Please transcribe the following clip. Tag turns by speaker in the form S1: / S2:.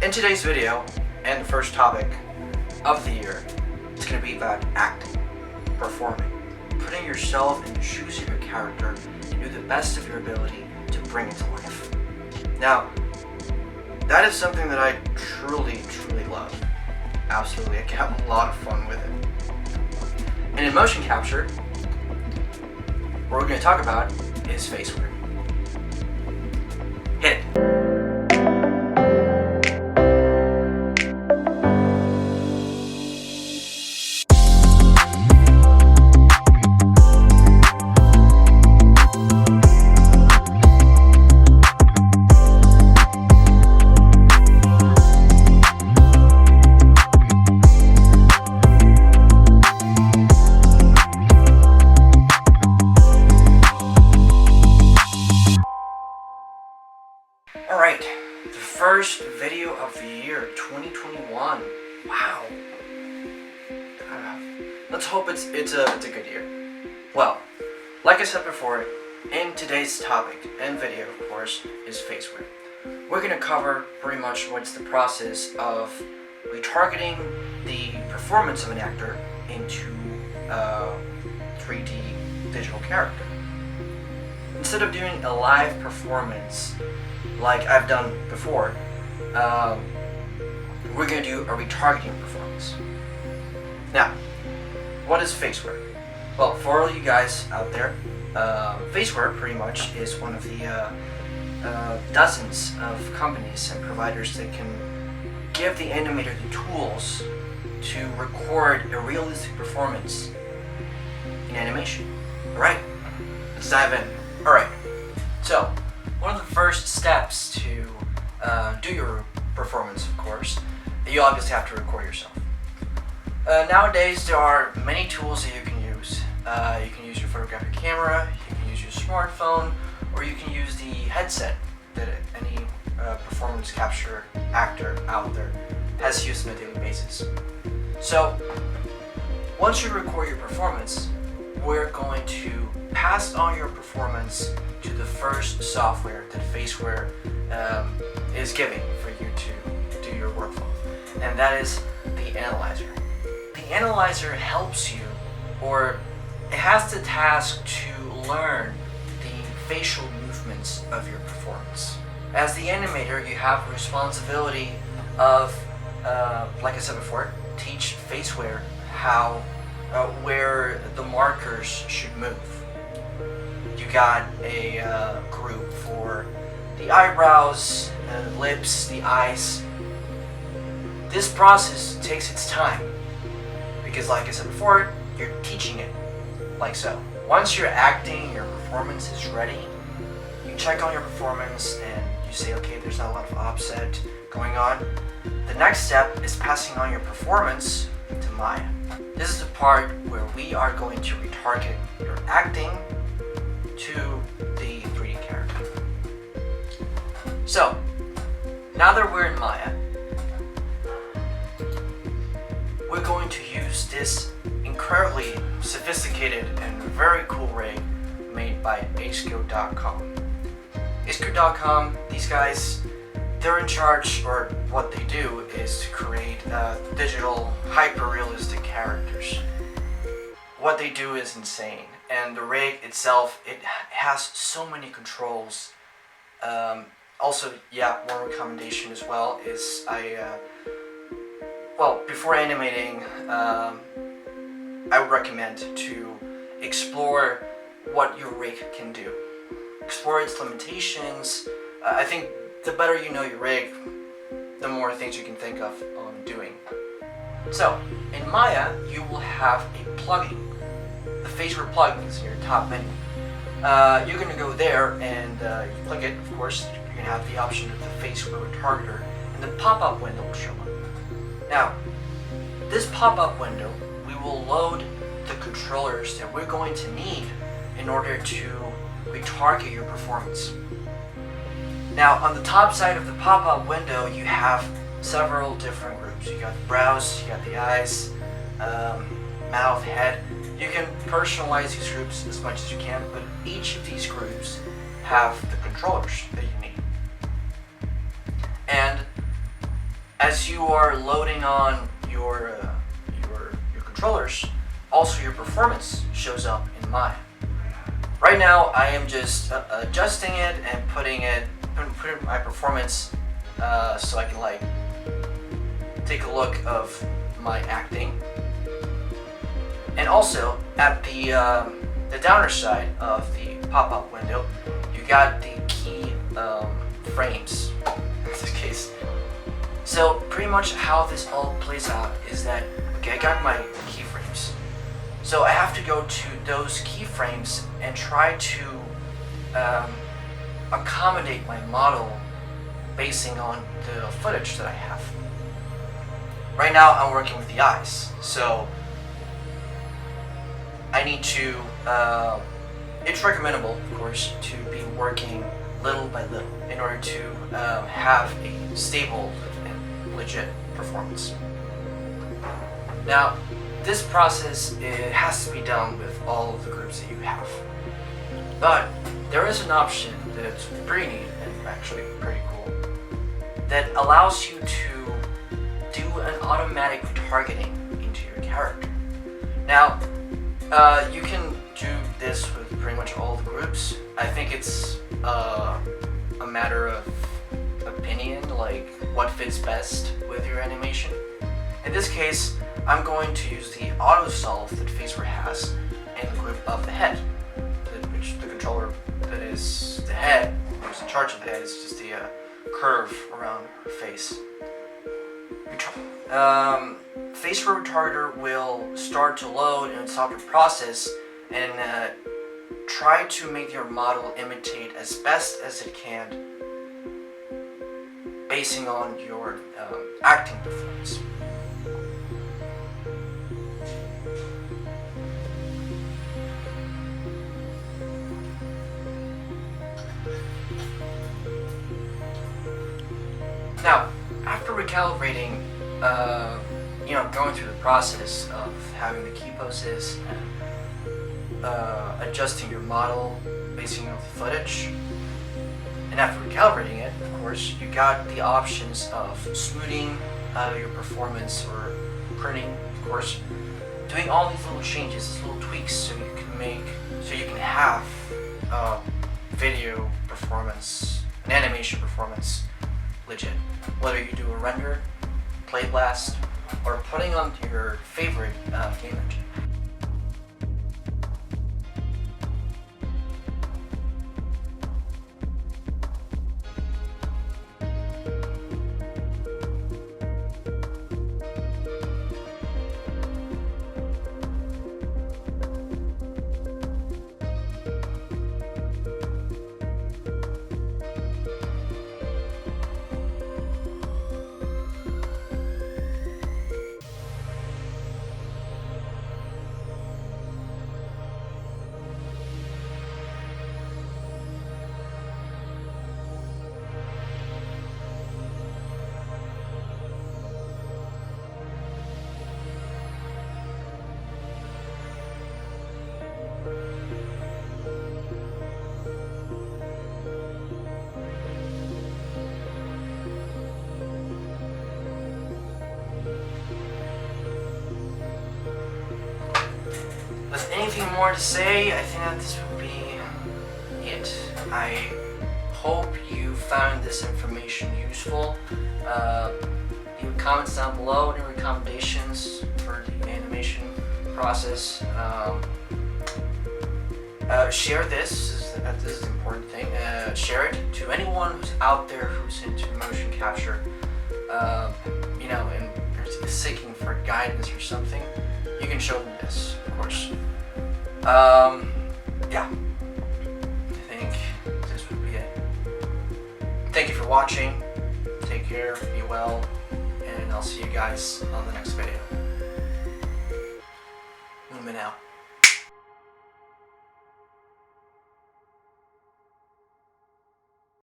S1: In today's video, and the first topic of the year, it's going to be about acting, performing, putting yourself in the shoes of your character and do the best of your ability to bring it to life. Now, that is something that I truly love. Absolutely, I can have a lot of fun with it. And in motion capture, what we're going to talk about is Faceware. Hit it. Alright, the first video of the year, 2021. Wow. Let's hope it's a good year. Well, like I said before, in today's topic and video, of course, is Faceware. We're going to cover pretty much what's the process of retargeting the performance of an actor into a 3D digital character. Instead of doing a live performance like I've done before, we're going to do a retargeting performance. Now, what is Faceware? Well, for all you guys out there, Faceware pretty much is one of the dozens of companies and providers that can give the animator the tools to record a realistic performance in animation. Alright, let's dive in. Alright, so one of the first steps to do your performance, of course, you obviously have to record yourself. Nowadays, there are many tools that you can use. You can use your photographic camera, you can use your smartphone, or you can use the headset that any performance capture actor out there has used on a daily basis. So, once you record your performance, we're going to pass on your performance to the first software that Faceware is giving for you to do your workflow, and that is the analyzer. The analyzer helps you, or it has the task to learn the facial movements of your performance. As the animator, you have the responsibility of, like I said before, teach Faceware how, where the markers should move. You got a group for the eyebrows, the lips, the eyes. This process takes its time because, like I said before, you're teaching it like so. Once your acting, your performance is ready, you check on your performance and you say, okay, there's not a lot of offset going on. The next step is passing on your performance to Maya. This is the part where we are going to retarget your acting to the 3D character. So, now that we're in Maya, we're going to use this incredibly sophisticated and very cool rig made by hq.com. hq.com, these guys, they're in charge, or what they do is to create digital hyper-realistic characters. What they do is insane, and the rig itself, it has so many controls. Also, yeah, one recommendation as well is well, before animating, I would recommend to explore what your rig can do. Explore its limitations. I think the better you know your rig, the more things you can think of on doing. So, in Maya, you will have a plugin. The Faceware plugin is in your top menu. You're going to go there and you click it, of course. You're going to have the option of the Faceware Retargeter, and the pop-up window will show up. Now, this pop-up window, we will load the controllers that we're going to need in order to retarget your performance. Now, on the top side of the pop-up window, you have several different groups. You got the brows, you got the eyes, mouth, head. You can personalize these groups as much as you can, but each of these groups have the controllers that you need. And as you are loading on your controllers, also your performance shows up in mine. Right now, I am just adjusting it and putting my performance so I can like take a look of my acting. And also at the downer side of the pop-up window, you got the key frames in this case. So pretty much how this all plays out is that, okay, I got my keyframes. So I have to go to those keyframes and try to accommodate my model basing on the footage that I have. Right now I'm working with the eyes, so I need to, it's recommendable, of course, to be working little by little in order to have a stable and legit performance. Now, this process, it has to be done with all of the groups that you have. But there is an option that's pretty neat and actually pretty cool that allows you to do an automatic retargeting into your character. Now, you can do this with pretty much all the groups. I think it's a matter of opinion, like what fits best with your animation. In this case, I'm going to use the auto solve that Faceware has in the group of the head, which the controller that is the head, who's in charge of the head, is just the curve around the face. Faceware Retargeter will start to load and stop the process and try to make your model imitate as best as it can basing on your acting performance. Now, after recalibrating, going through the process of having the key poses and adjusting your model basing on the footage, and after recalibrating it, of course, you got the options of smoothing your performance or printing, of course, doing all these little changes, these little tweaks, so you can have video performance, an animation performance legit. Whether you do a render, play blast, or putting on your favorite game engine. With anything more to say, I think that this will be it. I hope you found this information useful. Leave comments down below, any recommendations for the animation process. Share this is the important thing. Share it to anyone who's out there who's into motion capture, and is seeking for guidance or something. You can show them this, of course. Yeah, I think this would be it. Thank you for watching. Take care, be well, and I'll see you guys on the next video. Now.